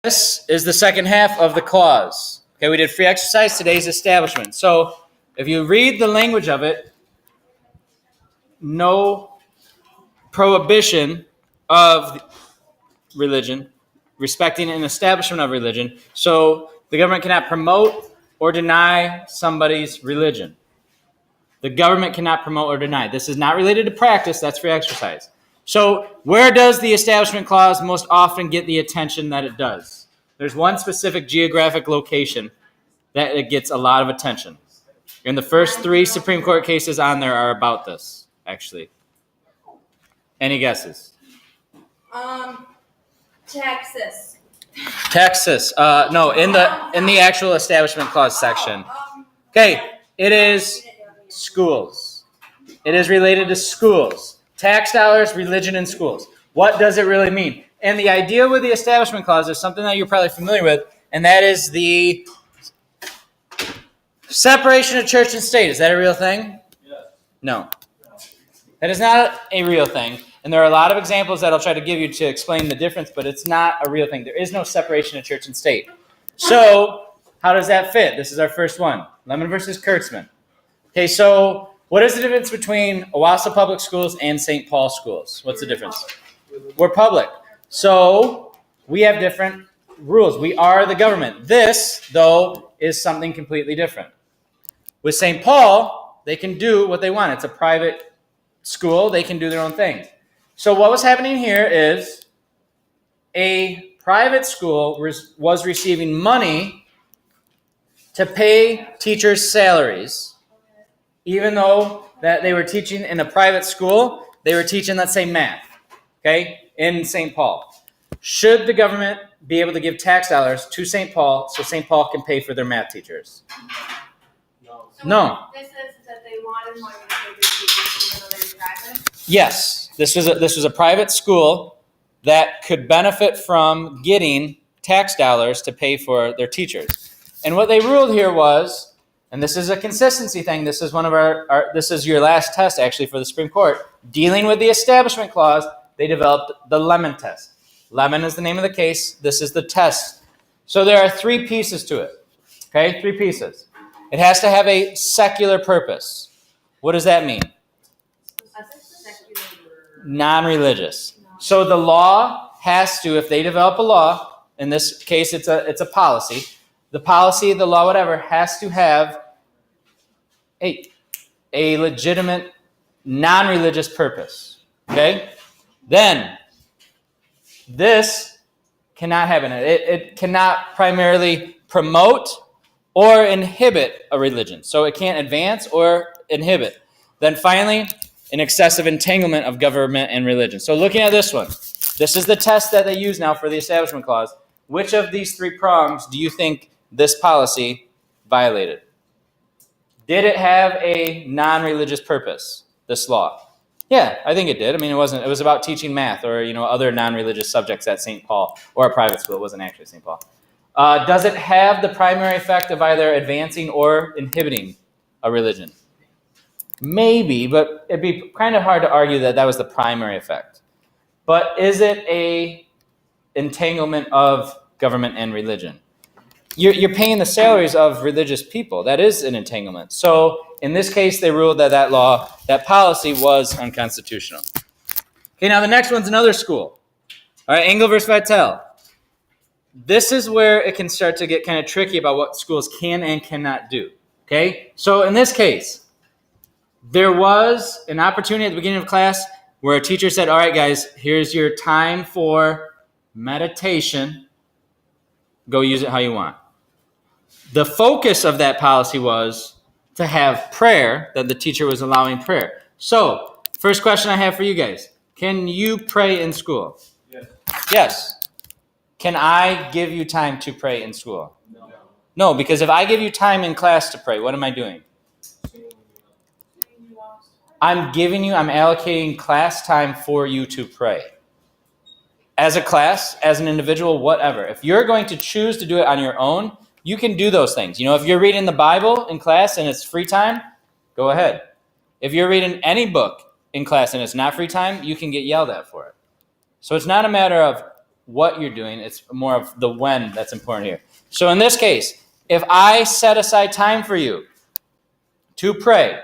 This is the second half of the clause. Okay, we did free exercise, today's establishment. So if you read the language of it, no prohibition of religion, respecting an establishment of religion. So the government cannot promote or deny somebody's religion. The government cannot promote or deny. This is not related to practice, that's free exercise. So where does the Establishment Clause most often get the attention that it does? There's one specific geographic location that it gets a lot of attention. And the first 3 Supreme Court cases on there are about this, actually. Any guesses? Texas. Texas. No, in the actual Establishment Clause section. Okay, it is schools. It is related to schools. Tax dollars, religion, and schools. What does it really mean? And the idea with the Establishment Clause is something that you're probably familiar with, and that is the separation of church and state. Is that a real thing? Yes. No. That is not a real thing. And there are a lot of examples that I'll try to give you to explain the difference, but it's not a real thing. There is no separation of church and state. So, how does that fit? This is our first one. Lemon versus Kurtzman. Okay, so what is the difference between Owasso Public Schools and St. Paul Schools? What's the difference? We're public. So, we have different rules. We are the government. This, though, is something completely different. With St. Paul, they can do what they want. It's a private school. They can do their own thing. So what was happening here is a private school was receiving money to pay teachers' salaries. Even though that they were teaching in a private school, they were teaching, let's say, math, okay, in St. Paul. Should the government be able to give tax dollars to St. Paul so St. Paul can pay for their math teachers? No. This is that they wanted money to pay their teachers even though they were private? Yes, this was a private school that could benefit from getting tax dollars to pay for their teachers. And what they ruled here was, and this is a consistency thing, this is one of this is your last test actually for the Supreme Court, dealing with the Establishment Clause, they developed the Lemon test. Lemon is the name of the case, this is the test. So there are 3 pieces to it, okay, 3 pieces. It has to have a secular purpose. What does that mean? Non-religious. So the law has to, if they develop a law, in this case it's a policy, the policy, the law, whatever, has to have a legitimate non-religious purpose. Okay? Then this cannot happen. It cannot primarily promote or inhibit a religion. So it can't advance or inhibit. Then finally, an excessive entanglement of government and religion. So looking at this one, this is the test that they use now for the Establishment Clause. Which of these 3 prongs do you think this policy violated? Did it have a non-religious purpose, this law? Yeah, I think it did. I mean, it was about teaching math or, other non-religious subjects at St. Paul or a private school. It wasn't actually St. Paul. Does it have the primary effect of either advancing or inhibiting a religion? Maybe, but it'd be kind of hard to argue that was the primary effect. But is it a entanglement of government and religion? You're paying the salaries of religious people. That is an entanglement. So in this case, they ruled that policy was unconstitutional. Okay, now the next one's another school. All right, Engel versus Vitale. This is where it can start to get kind of tricky about what schools can and cannot do. Okay, so in this case, there was an opportunity at the beginning of class where a teacher said, all right, guys, here's your time for meditation. Go use it how you want. The focus of that policy was to have prayer, that the teacher was allowing prayer. So, first question I have for you guys. Can you pray in school? Yes. Yes. Can I give you time to pray in school? No. No, because if I give you time in class to pray, what am I doing? I'm allocating class time for you to pray. As a class, as an individual, whatever. If you're going to choose to do it on your own, you can do those things. If you're reading the Bible in class and it's free time, go ahead. If you're reading any book in class and it's not free time, you can get yelled at for it. So it's not a matter of what you're doing. It's more of the when that's important here. So in this case, if I set aside time for you to pray,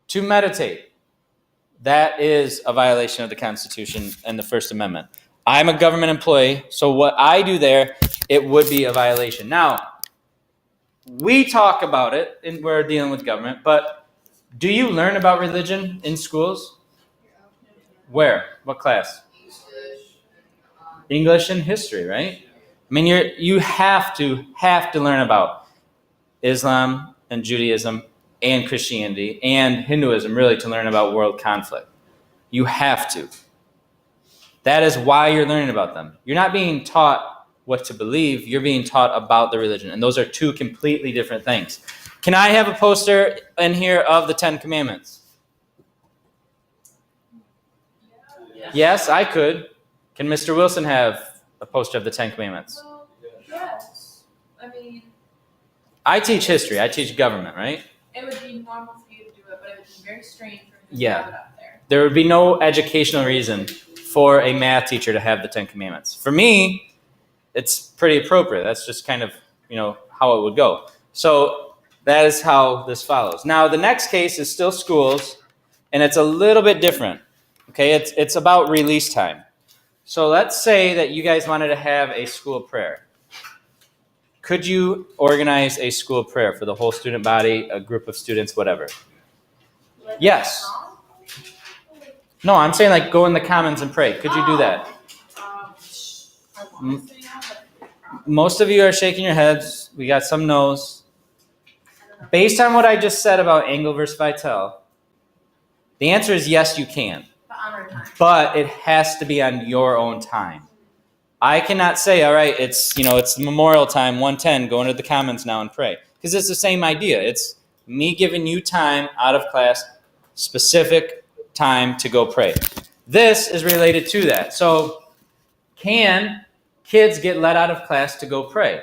to meditate, that is a violation of the Constitution and the First Amendment. I'm a government employee, so what I do there, it would be a violation. Now, we talk about it, and we're dealing with government, but do you learn about religion in schools? Where? What class? English and history, right? I mean, you have to learn about Islam and Judaism and Christianity and Hinduism, really, to learn about world conflict. You have to. That is why you're learning about them. You're not being taught what to believe. You're being taught about the religion. And those are two completely different things. Can I have a poster in here of the Ten Commandments? Yes, I could. Can Mr. Wilson have a poster of the Ten Commandments? Well, yes. I mean, I teach history. I teach government, right? it would be normal for you to do it, but it would be very strange for me to Yeah. have it up there. There would be no educational reason for a math teacher to have the Ten Commandments. For me, it's pretty appropriate. That's just kind of, how it would go. So that is how this follows. Now, the next case is still schools, and it's a little bit different. Okay, it's about release time. So let's say that you guys wanted to have a school prayer. Could you organize a school prayer for the whole student body, a group of students, whatever? Like Yes. a song? No, I'm saying like go in the Commons and pray. Could you do that? I want to say no, but Most of you are shaking your heads. We got some no's. I don't know. Based on what I just said about Engel versus Vitale, the answer is yes, you can. But on our time. But it has to be on your own time. I cannot say, all right, it's Memorial time, 1:10, go into the Commons now and pray. Because it's the same idea. It's me giving you time out of class, specific time to go pray. This is related to that. So can kids get let out of class to go pray?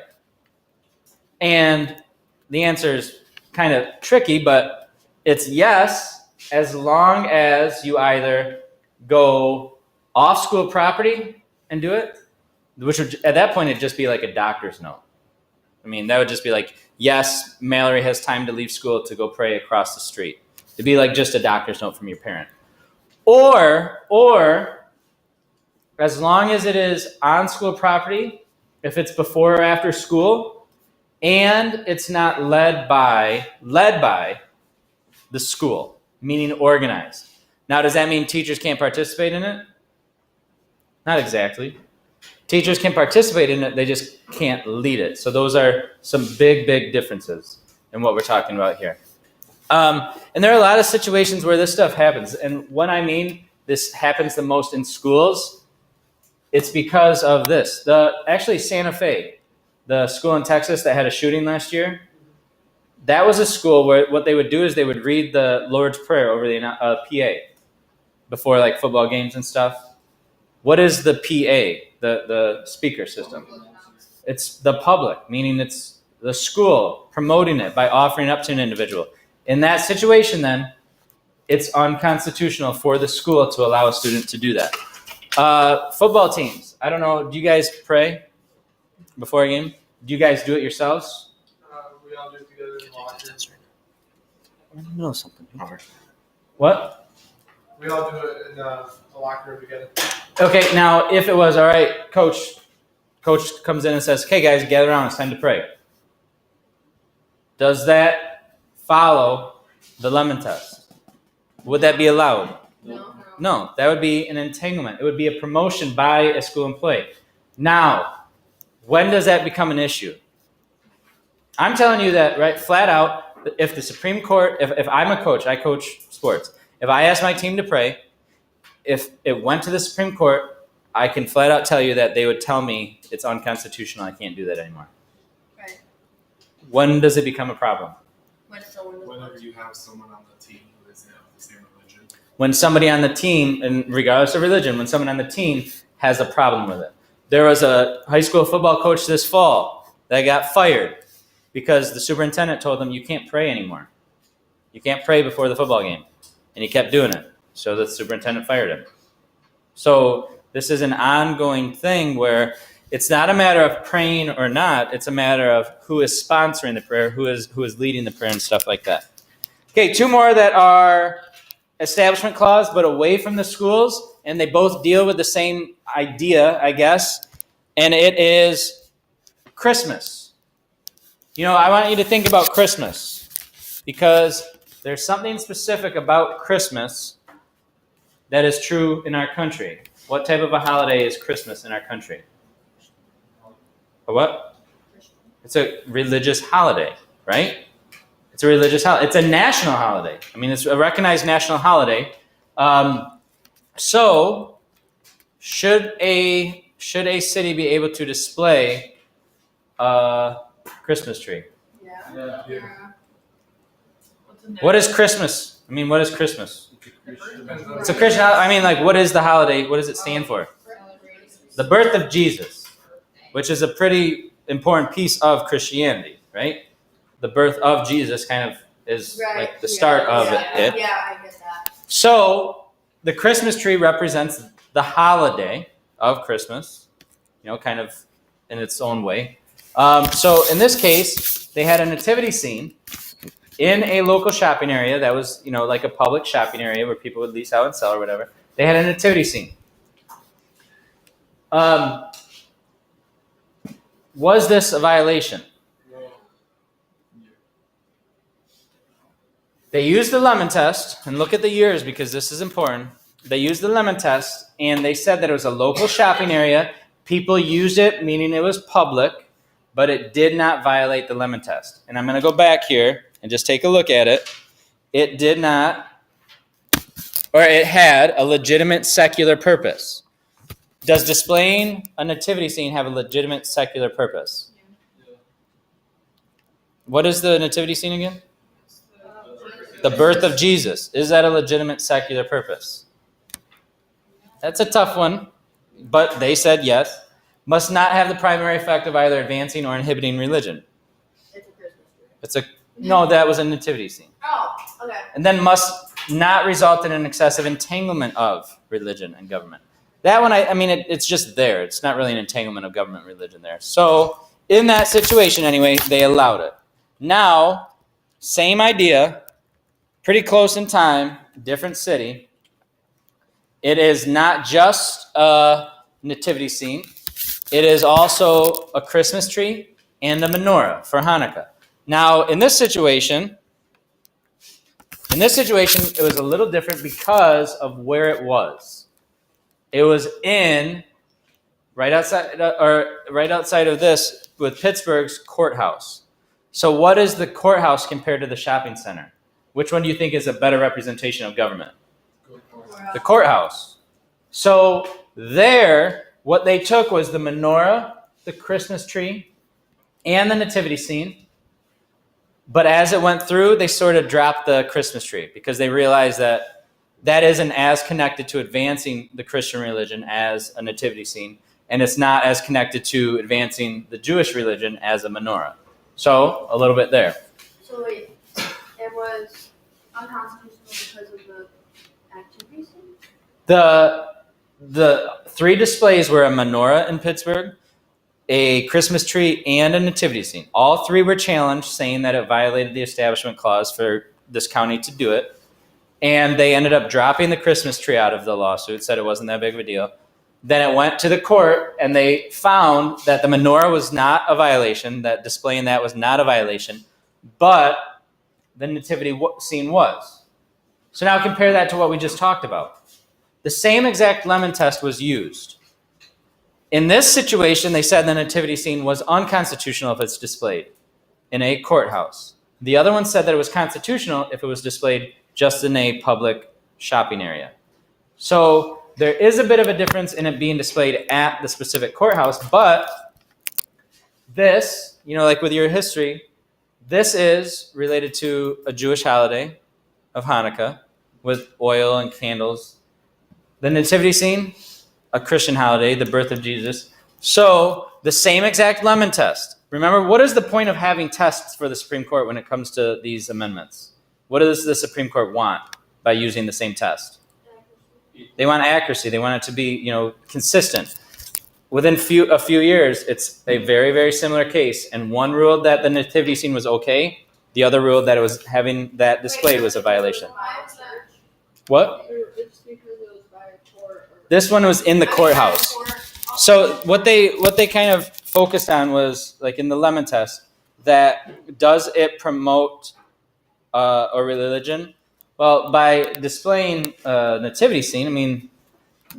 And the answer is kind of tricky, but it's yes, as long as you either go off school property and do it, which would, at that point, it'd just be like a doctor's note. I mean, that would just be like, yes, Mallory has time to leave school to go pray across the street. It'd be like just a doctor's note from your parent. Or as long as it is on school property, if it's before or after school, and it's not led by the school, meaning organized. Now, does that mean teachers can't participate in it? Not exactly. Teachers can participate in it, they just can't lead it. So those are some big, big differences in what we're talking about here. And there are a lot of situations where this stuff happens. And when I mean this happens the most in schools, it's because of this. Actually, Santa Fe, the school in Texas that had a shooting last year, that was a school where what they would do is they would read the Lord's Prayer over the PA before like football games and stuff. What is the PA, the speaker system? It's the public, meaning it's the school promoting it by offering it up to an individual. In that situation, then, it's unconstitutional for the school to allow a student to do that. Football teams, I don't know, do you guys pray before a game? Do you guys do it yourselves? We all do it together in the locker room. I'm in the middle of something. What? We all do it in the locker room together. Okay, now if it was, all right, coach comes in and says, okay guys, gather around, it's time to pray. Does that follow the lemon test? Would that be allowed? No, that would be an entanglement. It would be a promotion by a school employee. Now, when does that become an issue? I'm telling you that, right, flat out, if the Supreme Court, if I'm a coach, I coach sports, if I ask my team to pray, if it went to the Supreme Court, I can flat out tell you that they would tell me it's unconstitutional, I can't do that anymore. Right. When does it become a problem? Whenever you have someone on the team who is of the same religion. When somebody on the team, and regardless of religion, when someone on the team has a problem with it. There was a high school football coach this fall that got fired because the superintendent told him, you can't pray anymore. You can't pray before the football game. And he kept doing it. So the superintendent fired him. So This is an ongoing thing where it's not a matter of praying or not. It's a matter of who is sponsoring the prayer, who is leading the prayer, and stuff like that. Okay, two more that are Establishment Clause, but away from the schools, and they both deal with the same idea, I guess, and it is Christmas. I want you to think about Christmas because there's something specific about Christmas that is true in our country. What type of a holiday is Christmas in our country? A what? It's a religious holiday, right? It's a religious holiday. It's a national holiday. I mean, it's a recognized national holiday. So, should a city be able to display a Christmas tree? Yeah. What is Christmas? I mean, what is Christmas? It's a Christian. I mean, like, what is the holiday? What does it stand for? The birth of Jesus, which is a pretty important piece of Christianity, right? The birth of Jesus kind of is like the start of it. Yeah, I get that. So the Christmas tree represents the holiday of Christmas, kind of in its own way. So in this case, they had a nativity scene in a local shopping area that was, like a public shopping area where people would lease out and sell or whatever. They had a nativity scene. Was this a violation? They used the lemon test, and look at the years because this is important. They used the lemon test, and they said that it was a local shopping area. People used it, meaning it was public, but it did not violate the lemon test. And I'm going to go back here and just take a look at it. It did not, or it had a legitimate secular purpose. Does displaying a nativity scene have a legitimate secular purpose? What is the nativity scene again? The birth of Jesus. Is that a legitimate secular purpose? That's a tough one, but they said yes. Must not have the primary effect of either advancing or inhibiting religion. It's a Christmas tree. No, that was a nativity scene. Oh, okay. And then must not result in an excessive entanglement of religion and government. That one, it's just there. It's not really an entanglement of government and religion there. So in that situation anyway, they allowed it. Now, same idea, pretty close in time, different city. It is not just a nativity scene. It is also a Christmas tree and a menorah for Hanukkah. Now, in this situation, it was a little different because of where it was. It was right outside of this with Pittsburgh's courthouse. So what is the courthouse compared to the shopping center? Which one do you think is a better representation of government? The courthouse. So there, what they took was the menorah, the Christmas tree, and the nativity scene. But as it went through, they sort of dropped the Christmas tree because they realized that isn't as connected to advancing the Christian religion as a nativity scene, and it's not as connected to advancing the Jewish religion as a menorah. So, a little bit there. So wait, it was unconstitutional because of the activity scene? The three displays were a menorah in Pittsburgh, a Christmas tree, and a nativity scene. All three were challenged, saying that it violated the Establishment Clause for this county to do it. And they ended up dropping the Christmas tree out of the lawsuit, said it wasn't that big of a deal. Then it went to the court, and they found that the menorah was not a violation, that displaying that was not a violation, but the nativity scene was. So now compare that to what we just talked about. The same exact lemon test was used. In this situation, they said the nativity scene was unconstitutional if it's displayed in a courthouse. The other one said that it was constitutional if it was displayed just in a public shopping area. So there is a bit of a difference in it being displayed at the specific courthouse, but this, like with your history, this is related to a Jewish holiday of Hanukkah with oil and candles. The nativity scene, a Christian holiday, the birth of Jesus. So the same exact lemon test. Remember, what is the point of having tests for the Supreme Court when it comes to these amendments? What does the Supreme Court want by using the same test? They want accuracy. They want it to be, consistent. Within a few years, it's a very, very similar case. And one ruled that the nativity scene was okay. The other ruled that it was having that displayed was a violation. What? It's because it was by a court. This one was in the courthouse. So what they kind of focused on was, like in the Lemon test, that does it promote a religion? Well, by displaying a nativity scene, I mean,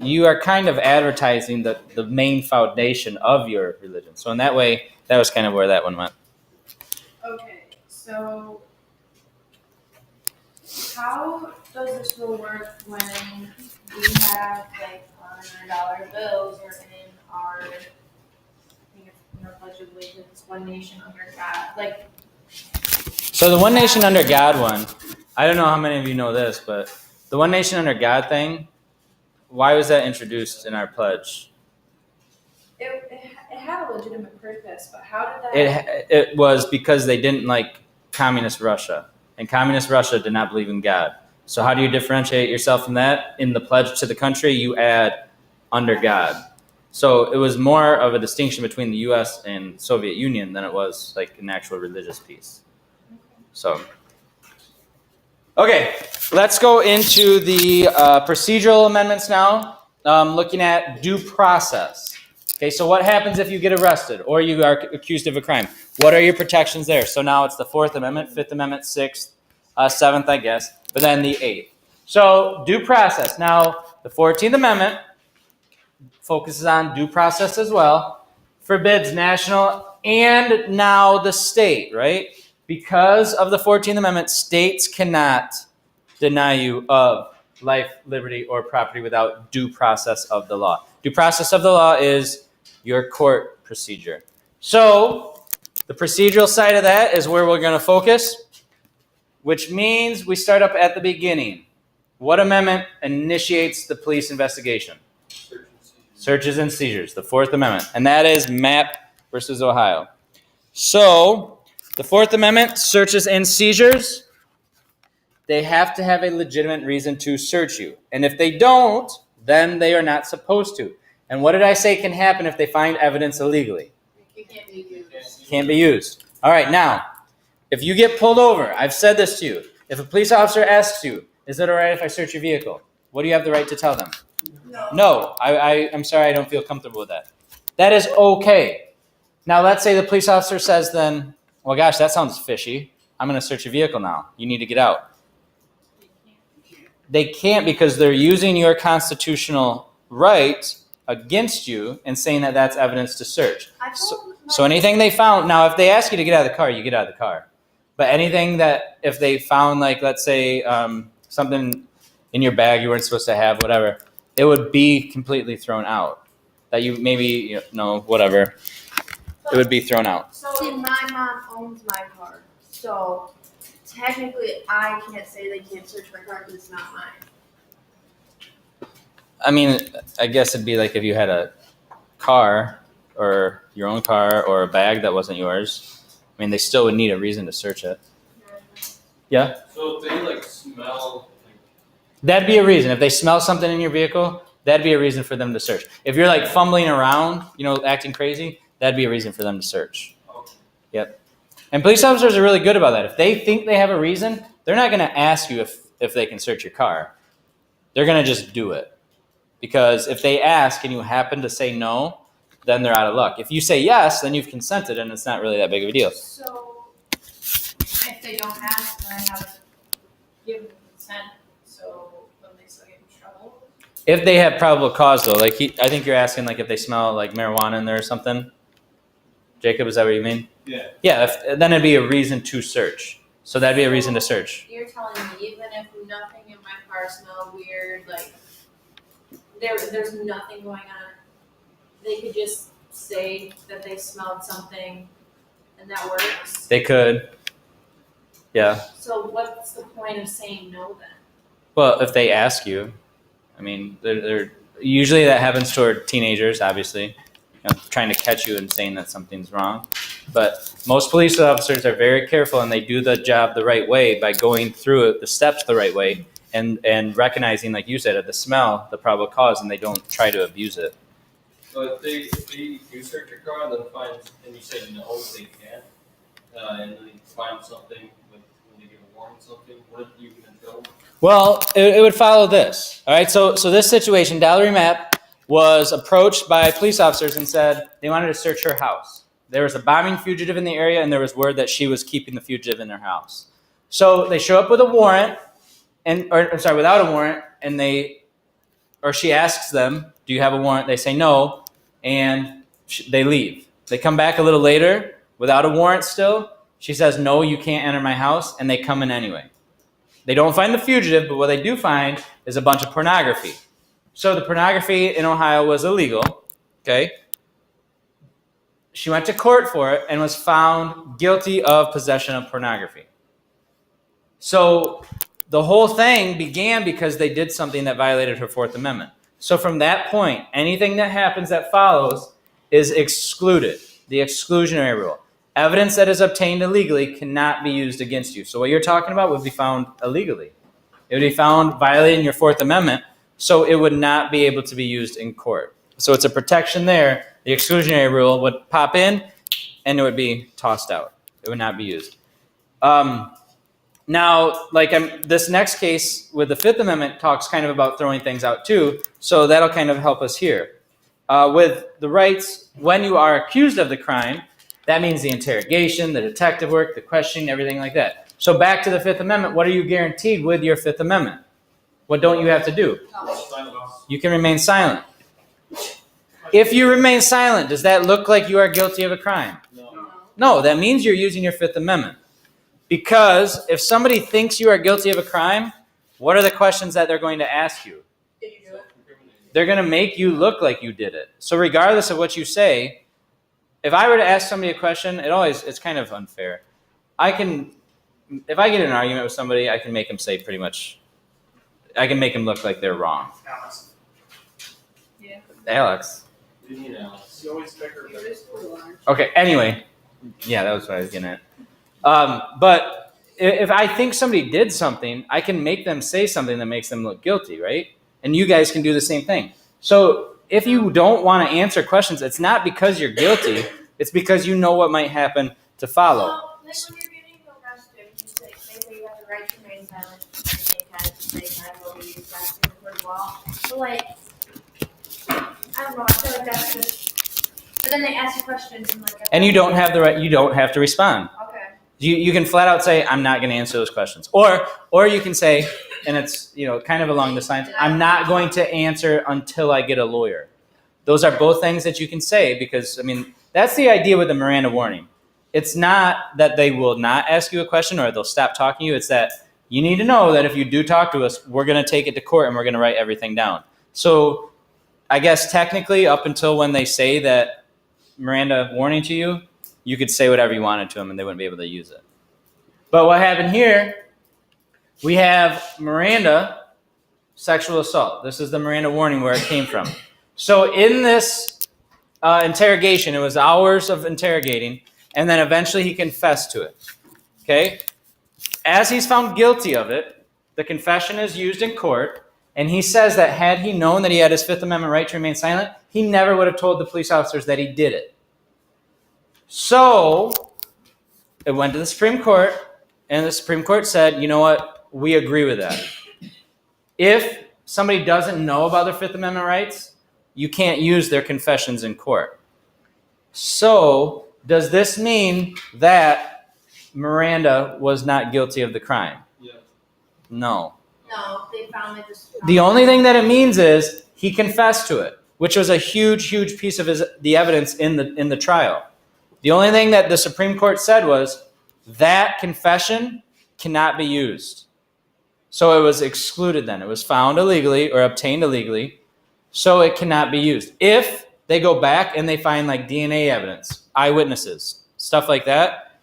you are kind of advertising the main foundation of your religion. So in that way, that was kind of where that one went. Okay, so how does this rule work when we have like $100 bills or in our, I think it's in our Pledge of Allegiance, one nation under God, like. So the One Nation Under God one, I don't know how many of you know this, but the One Nation Under God thing, why was that introduced in our pledge? It had a legitimate purpose, but how did that? It was because they didn't like communist Russia, and communist Russia did not believe in God. So how do you differentiate yourself from that? In the pledge to the country, you add under God. So it was more of a distinction between the U.S. and Soviet Union than it was like an actual religious piece. So, okay, let's go into the procedural amendments now, looking at due process. Okay, so what happens if you get arrested or you are accused of a crime? What are your protections there? So now it's the 4th Amendment, 5th Amendment, 6th, 7th, I guess, but then the 8th. So due process. Now, the 14th Amendment focuses on due process as well, forbids national and now the state, right? Because of the 14th Amendment, states cannot deny you of life, liberty, or property without due process of the law. Due process of the law is your court procedure. So the procedural side of that is where we're going to focus, which means we start up at the beginning. What amendment initiates the police investigation? Searches and seizures, the 4th Amendment. And that is Mapp versus Ohio. So the 4th Amendment, searches and seizures, they have to have a legitimate reason to search you. And if they don't, then they are not supposed to. And what did I say can happen if they find evidence illegally? It can't be used. Can't be used. All right, now, if you get pulled over, I've said this to you. If a police officer asks you, is it all right if I search your vehicle? What do you have the right to tell them? No, I'm sorry, I don't feel comfortable with that. That is okay. Now, let's say the police officer says then, well, gosh, that sounds fishy. I'm going to search your vehicle now. You need to get out. They can't because they're using your constitutional right against you and saying that that's evidence to search. So anything they found, now if they ask you to get out of the car, you get out of the car. But anything that if they found, like, let's say something in your bag you weren't supposed to have, whatever, it would be completely thrown out. That you maybe, whatever. It would be thrown out. So my mom owns my car, so technically I can't say they can't search my car because it's not mine. I mean, I guess it'd be like if you had a car or your own car or a bag that wasn't yours. I mean, they still would need a reason to search it. Yeah? So if they smell That'd be a reason. If they smell something in your vehicle, that'd be a reason for them to search. If you're fumbling around, acting crazy, that'd be a reason for them to search. Yep. And police officers are really good about that. If they think they have a reason, they're not going to ask you if they can search your car. They're going to just do it. Because if they ask and you happen to say no, then they're out of luck. If you say yes, then you've consented and it's not really that big of a deal. So if they don't ask, then I haven't given consent, so then they still get in trouble? If they have probable cause, though, I think you're asking if they smell marijuana in there or something. Jacob, is that what you mean? Yeah. Yeah, then it'd be a reason to search. So that'd be a reason to search. You're telling me even if nothing in my car smells weird, there's nothing going on, they could just say that they smelled something and that works? They could. Yeah. So what's the point of saying no then? Well, if they ask you, I mean, they're usually that happens toward teenagers, obviously, trying to catch you and saying that something's wrong. But most police officers are very careful and they do the job the right way by going through the steps the right way and recognizing, like you said, at the smell, the probable cause, and they don't try to abuse it. But if they do search your car and then find, and you said no, they can't, and then they find something when they give a warrant something, what are you gonna tell them? Well, it would follow this. All right, so this situation, Valerie Mapp was approached by police officers and said they wanted to search her house. There was a bombing fugitive in the area, and there was word that she was keeping the fugitive in their house. So they show up with a warrant, without a warrant, and she asks them, "Do you have a warrant?" They say no, and they leave. They come back a little later without a warrant still. She says, "No, you can't enter my house," and they come in anyway. They don't find the fugitive, but what they do find is a bunch of pornography. So the pornography in Ohio was illegal, okay? She went to court for it and was found guilty of possession of pornography. So the whole thing began because they did something that violated her Fourth Amendment. So from that point, anything that happens that follows is excluded, the exclusionary rule. Evidence that is obtained illegally cannot be used against you. So what you're talking about would be found illegally. It would be found violating your Fourth Amendment, so it would not be able to be used in court. So it's a protection there. The exclusionary rule would pop in, and it would be tossed out. It would not be used. Now, this next case with the Fifth Amendment talks kind of about throwing things out too, so that'll kind of help us here. With the rights, when you are accused of the crime, that means the interrogation, the detective work, the questioning, everything like that. So back to the Fifth Amendment, what are you guaranteed with your Fifth Amendment? What don't you have to do? You can remain silent. If you remain silent, does that look like you are guilty of a crime? No, that means you're using your Fifth Amendment. Because if somebody thinks you are guilty of a crime, what are the questions that they're going to ask you? Did you do it? They're going to make you look like you did it. So regardless of what you say, if I were to ask somebody a question, it's kind of unfair. If I get in an argument with somebody, I can make them say pretty much, I can make them look like they're wrong. Yeah. Alex. You know, You always pick her. Okay, anyway. Yeah, that was what I was getting at. But if I think somebody did something, I can make them say something that makes them look guilty, right? And you guys can do the same thing. So if you don't want to answer questions, it's not because you're guilty. It's because you know what might happen to follow. Well, like when you're getting arrested, you say you have the right to remain silent. They kind of will be used back in the court of law. But I don't know. I feel like that's just. But then they ask you questions And you don't have the right. You don't have to respond. Okay. You can flat out say, "I'm not going to answer those questions," or you can say, and it's kind of along the lines, "I'm not going to answer until I get a lawyer." Those are both things that you can say because that's the idea with the Miranda warning. It's not that they will not ask you a question or they'll stop talking to you. It's that you need to know that if you do talk to us, we're going to take it to court and we're going to write everything down. So I guess technically up until when they say that Miranda warning to you, you could say whatever you wanted to them and they wouldn't be able to use it. But what happened here, we have Miranda sexual assault. This is the Miranda warning where it came from. So in this interrogation, it was hours of interrogating, and then eventually he confessed to it. Okay? As he's found guilty of it, the confession is used in court, and he says that had he known that he had his Fifth Amendment right to remain silent, he never would have told the police officers that he did it. So it went to the Supreme Court, and the Supreme Court said, you know what, we agree with that. If somebody doesn't know about their Fifth Amendment rights, you can't use their confessions in court. So does this mean that Miranda was not guilty of the crime? Yeah. No. No, they found it just. The only thing that it means is he confessed to it, which was a huge, huge piece of the evidence in the trial. The only thing that the Supreme Court said was that confession cannot be used. So it was excluded then. It was found illegally or obtained illegally, so it cannot be used. If they go back and they find DNA evidence, eyewitnesses, stuff like that,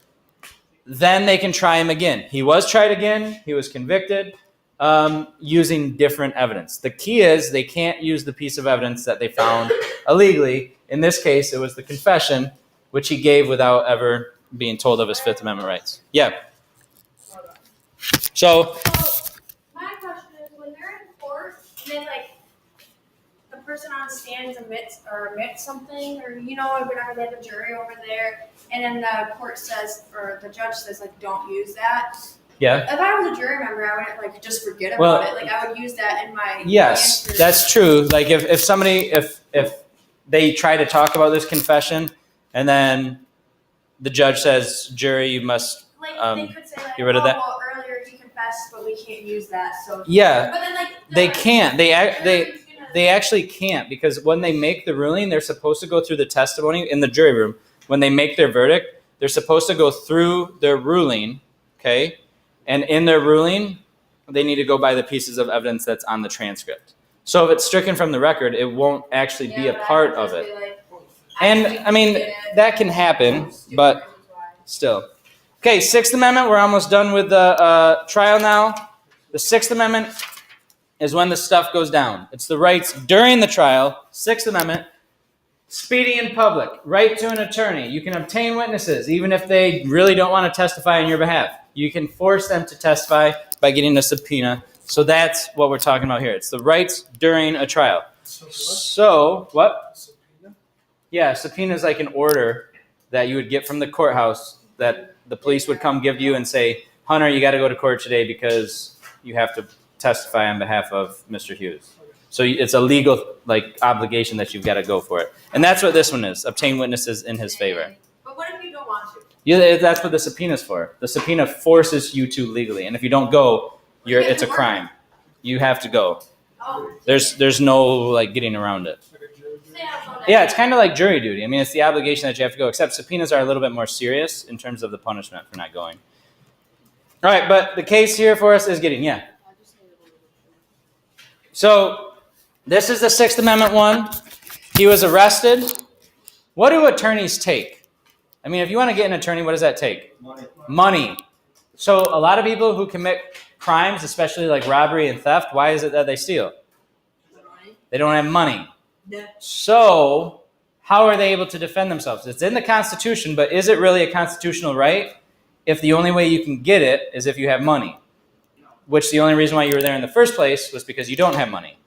then they can try him again. He was tried again. He was convicted using different evidence. The key is they can't use the piece of evidence that they found illegally. In this case, it was the confession, which he gave without ever being told of his Fifth Amendment rights. Yeah. So My question is, person on the stand admits something, or whenever they have a jury over there, and then the court says, or the judge says, like, don't use that. Yeah. If I was a jury member, I wouldn't like just forget Well, about it. Like I would use that in my Yes, answers. that's true. Like if somebody if they try to talk about this confession and then the judge says, jury, you must Like they could say like, get rid of that. well, earlier he confessed, but we can't use that. So Yeah, but then like they can't. They jury's gonna- They actually can't, because when they make the ruling, they're supposed to go through the testimony in the jury room. When they make their verdict, they're supposed to go through their ruling, okay? And in their ruling, they need to go by the pieces of evidence that's on the transcript. So if it's stricken from the record, it won't actually be a but I part would of just it. be like, And actually I mean, did it. that can happen, Stupid but reasons why. still. Okay, Sixth Amendment, we're almost done with the trial now. The Sixth Amendment is when the stuff goes down. It's the rights during the trial. Sixth Amendment, speedy in public, right to an attorney. You can obtain witnesses, even if they really don't want to testify on your behalf. You can force them to testify by getting a subpoena. So that's what we're talking about here. It's the rights during a trial. So, what? Subpoena? Yeah, subpoena is like an order that you would get from the courthouse that the police would come give you and say, Hunter, you got to go to court today because you have to testify on behalf of Mr. Hughes. So it's a legal obligation that you've got to go for it. And that's what this one is, obtain witnesses in his favor. But what if you don't want to? Yeah, that's what the subpoena's for. The subpoena forces you to legally. And if you don't go, it's a crime. You have to go. Oh, There's no getting around it. Like a jury duty? say I don't know that. Yeah, it's kind of like jury duty. I mean, it's the obligation that you have to go, except subpoenas are a little bit more serious in terms of the punishment for not going. All right, but the case here for us is Gideon. Yeah. So this is the Sixth Amendment one. He was arrested. What do attorneys take? I mean, if you want to get an attorney, what does that take? Money. So a lot of people who commit crimes, especially like robbery and theft, why is it that they steal? They don't have money. Yeah. So how are they able to defend themselves? It's in the Constitution, but is it really a constitutional right if the only way you can get it is if you have money? Which the only reason why you were there in the first place was because you don't have money.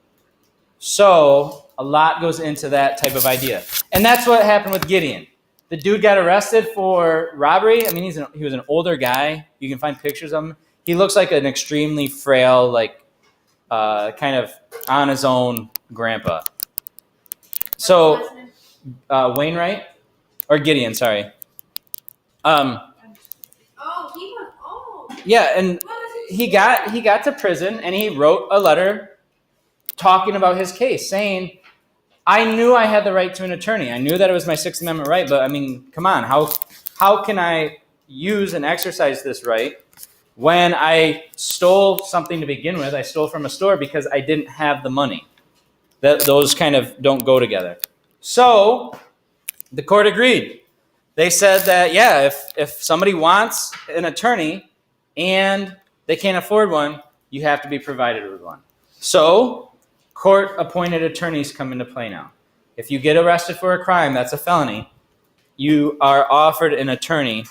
So a lot goes into that type of idea. And that's what happened with Gideon. The dude got arrested for robbery. I mean, he was an older guy. You can find pictures of him. He looks like an extremely frail, kind of on his own grandpa. So Wainwright or Gideon, sorry. Oh, he was. Oh. Yeah, and What was he got to prison and he wrote a letter talking about his case, saying, I knew I had the right to an attorney. I knew that it was my Sixth Amendment right, but I mean, come on, how can I use and exercise this right when I stole something to begin with? I stole from a store because I didn't have the money. Those kind of don't go together. So the court agreed. They said that, yeah, if somebody wants an attorney and they can't afford one, you have to be provided with one. So court-appointed attorneys come into play now. If you get arrested for a crime, that's a felony, you are offered an attorney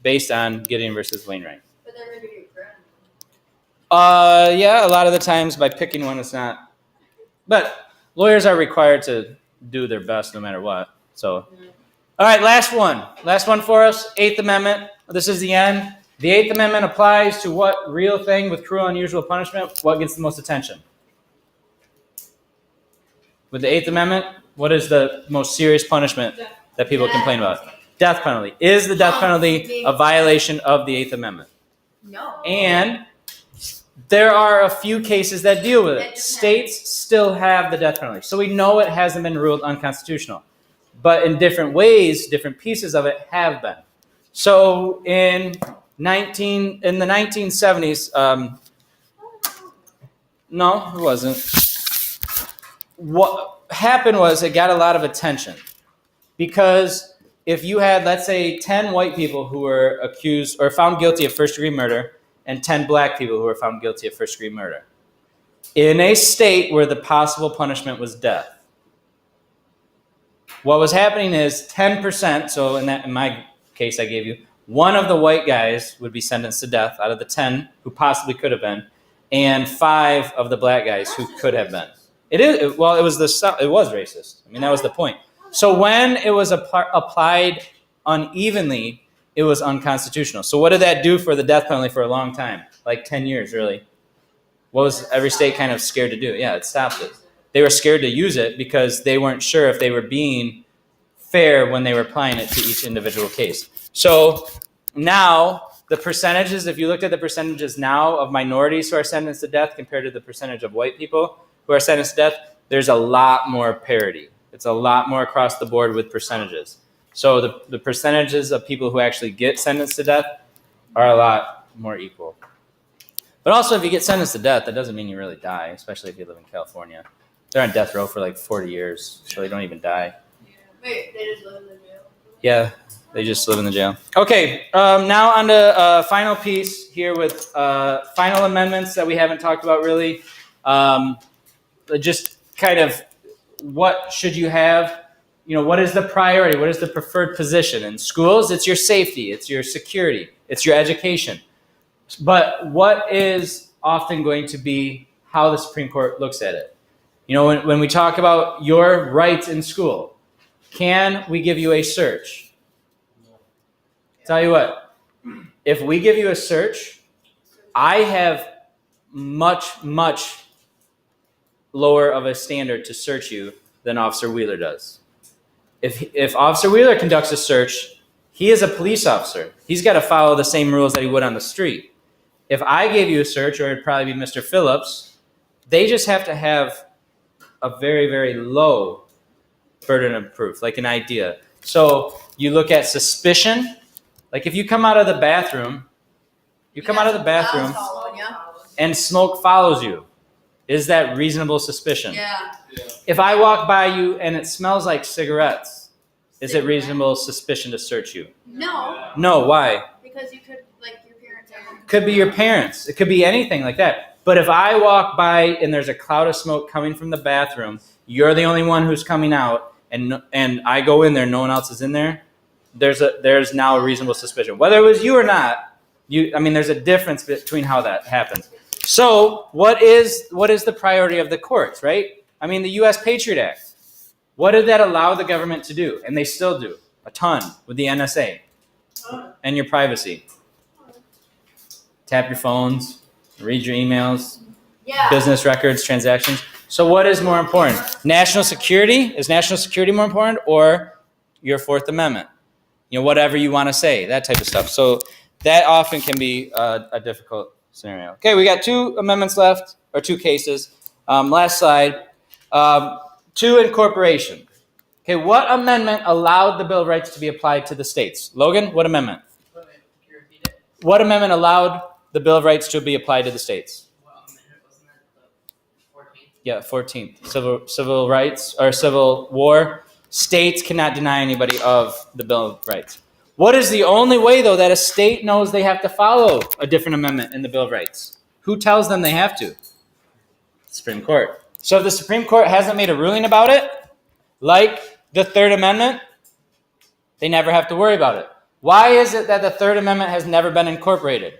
based on Gideon versus Wainwright. But they're going to do crime. Yeah, a lot of the times by picking one, it's not. But lawyers are required to do their best no matter what. So, all right, last one. Last one for us, Eighth Amendment. This is the end. The Eighth Amendment applies to what real thing with cruel and unusual punishment? What gets the most attention? With the Eighth Amendment, what is the most serious punishment that people complain about? Death penalty. Is the death penalty a violation of the Eighth Amendment? No. And there are a few cases that deal with It it. depends. States still have the death penalty. So we know it hasn't been ruled unconstitutional. But in different ways, different pieces of it have been. So in the 1970s, no, it wasn't. What happened was it got a lot of attention because if you had, let's say, 10 white people who were accused or found guilty of first-degree murder and 10 black people who were found guilty of first-degree murder in a state where the possible punishment was death, what was happening is 10%, so in my case I gave you, one of the white guys would be sentenced to death out of the 10 who possibly could have been, and 5 of the black guys who could have been. It is, well, it was racist. I mean, that was the point. So when it was applied unevenly, it was unconstitutional. So what did that do for the death penalty for a long time? Like 10 years, really. What was every state kind of scared to do? Yeah, it stopped it. They were scared to use it because they weren't sure if they were being fair when they were applying it to each individual case. So now the percentages, if you looked at the percentages now of minorities who are sentenced to death compared to the percentage of white people who are sentenced to death, there's a lot more parity. It's a lot more across the board with percentages. So the percentages of people who actually get sentenced to death are a lot more equal. But also, if you get sentenced to death, that doesn't mean you really die, especially if you live in California. They're on death row for like 40 years, so they don't even die. Wait, they just live in the jail? Yeah, they just live in the jail. Okay, now on to final piece here with final amendments that we haven't talked about really. Just kind of what should you have? You know, what is the priority? What is the preferred position? In schools, it's your safety, it's your security, it's your education. But what is often going to be how the Supreme Court looks at it? You know, when we talk about your rights in school, can we give you a search? Tell you what, if we give you a search, I have much, much lower of a standard to search you than Officer Wheeler does. If Officer Wheeler conducts a search, he is a police officer. He's got to follow the same rules that he would on the street. If I gave you a search, or it'd probably be Mr. Phillips, they just have to have a very, very low burden of proof, like an idea. So you look at suspicion. Like if you come out of the bathroom, and smoke follows you. Is that reasonable suspicion? Yeah. If I walk by you and it smells like cigarettes, is it reasonable suspicion to search you? No, No, why? because you could, like, your parents are. Could be your parents. It could be anything like that. But if I walk by and there's a cloud of smoke coming from the bathroom, you're the only one who's coming out, and I go in there, no one else is in there, there's now a reasonable suspicion. Whether it was you or not, there's a difference between how that happens. So what is the priority of the courts, right? I mean, the U.S. Patriot Act. What did that allow the government to do? And they still do a ton with the NSA and your privacy. Tap your phones, read your emails, Yeah. business records, transactions. So what is more important? National security? Is national security more important, or your Fourth Amendment? You know, whatever you want to say, that type of stuff. So that often can be a difficult scenario. Okay, we got 2 amendments left, or 2 cases. Last slide. 2, incorporation. Okay, what amendment allowed the Bill of Rights to be applied to the states? Logan, what amendment? What amendment allowed the Bill of Rights to be applied to the states? Yeah, 14th. Civil rights or Civil War. States cannot deny anybody of the Bill of Rights. What is the only way, though, that a state knows they have to follow a different amendment in the Bill of Rights? Who tells them they have to? Supreme Court. So if the Supreme Court hasn't made a ruling about it, like the Third Amendment, they never have to worry about it. Why is it that the Third Amendment has never been incorporated?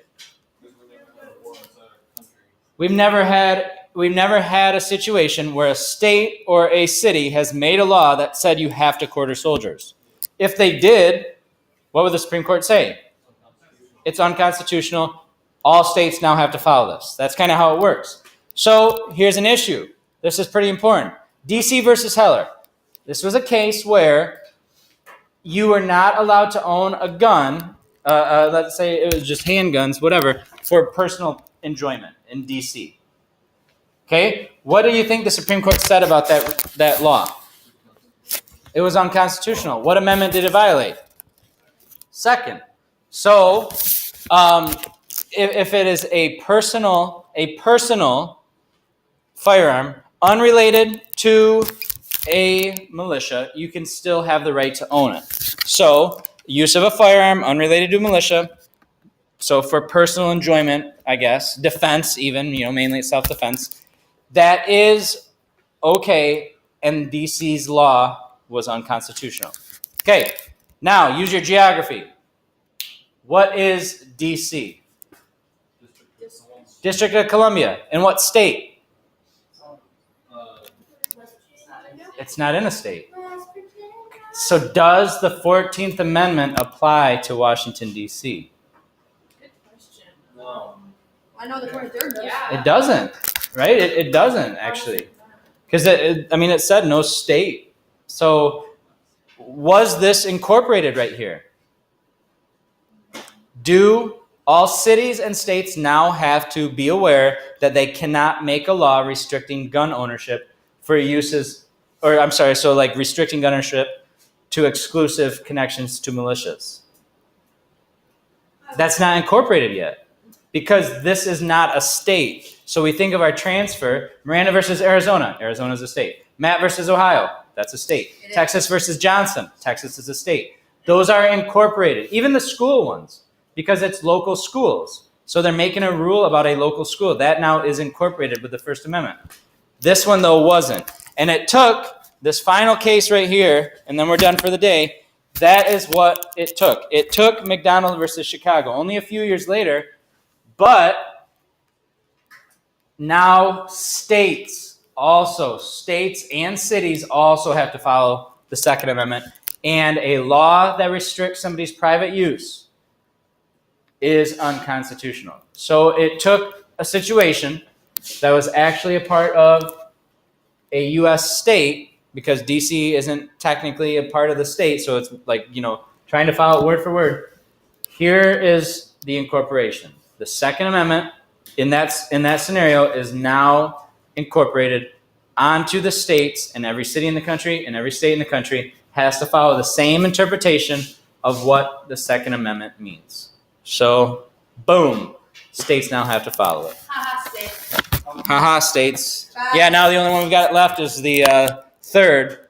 We've never had a situation where a state or a city has made a law that said you have to quarter soldiers. If they did, what would the Supreme Court say? It's unconstitutional. All states now have to follow this. That's kind of how it works. So here's an issue. This is pretty important. DC versus Heller. This was a case where you were not allowed to own a gun, let's say it was just handguns, whatever, for personal enjoyment in DC. Okay, what do you think the Supreme Court said about that law? It was unconstitutional. What amendment did it violate? Second. So, if it is a personal firearm unrelated to a militia, you can still have the right to own it. So, use of a firearm unrelated to militia. So, for personal enjoyment, I guess, defense, even, mainly self-defense. That is okay, and DC's law was unconstitutional. Okay, now use your geography. What is DC? District of Columbia. In what state? It's not in a state. So does the 14th Amendment apply to Washington, D.C.? Good question. No. I know the 23rd does. Yeah. It doesn't, right? It doesn't, actually. Because, it said no state. So was this incorporated right here? Do all cities and states now have to be aware that they cannot make a law restricting gun ownership for uses, like restricting gun ownership to exclusive connections to militias? That's not incorporated yet because this is not a state. So we think of our transfer, Miranda versus Arizona. Arizona is a state. Matt versus Ohio. That's a state. It is. Texas versus Johnson. Texas is a state. Those are incorporated. Even the school ones, because it's local schools. So they're making a rule about a local school. That now is incorporated with the First Amendment. This one, though, wasn't. And it took this final case right here, and then we're done for the day. That is what it took. It took McDonald versus Chicago. Only a few years later, but now states and cities also have to follow the Second Amendment. And a law that restricts somebody's private use is unconstitutional. So it took a situation that was actually a part of a U.S. state, because D.C. isn't technically a part of the state, so it's like, trying to follow it word for word. Here is the incorporation. The Second Amendment in that scenario is now incorporated onto the states, and every city in the country and every state in the country has to follow the same interpretation of what the Second Amendment means. So, boom, states now have to follow it. Haha, state. Haha, states. Bye. Yeah, now the only one we've got left is the third.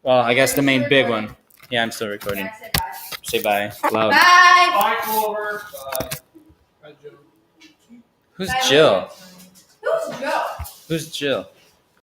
Well, I guess the main big one. Yeah, I'm still recording. Yeah, Say bye. bye. Loud. Bye. Bye, Clover. Bye. Who's Jill? Who's Joe? Who's Jill?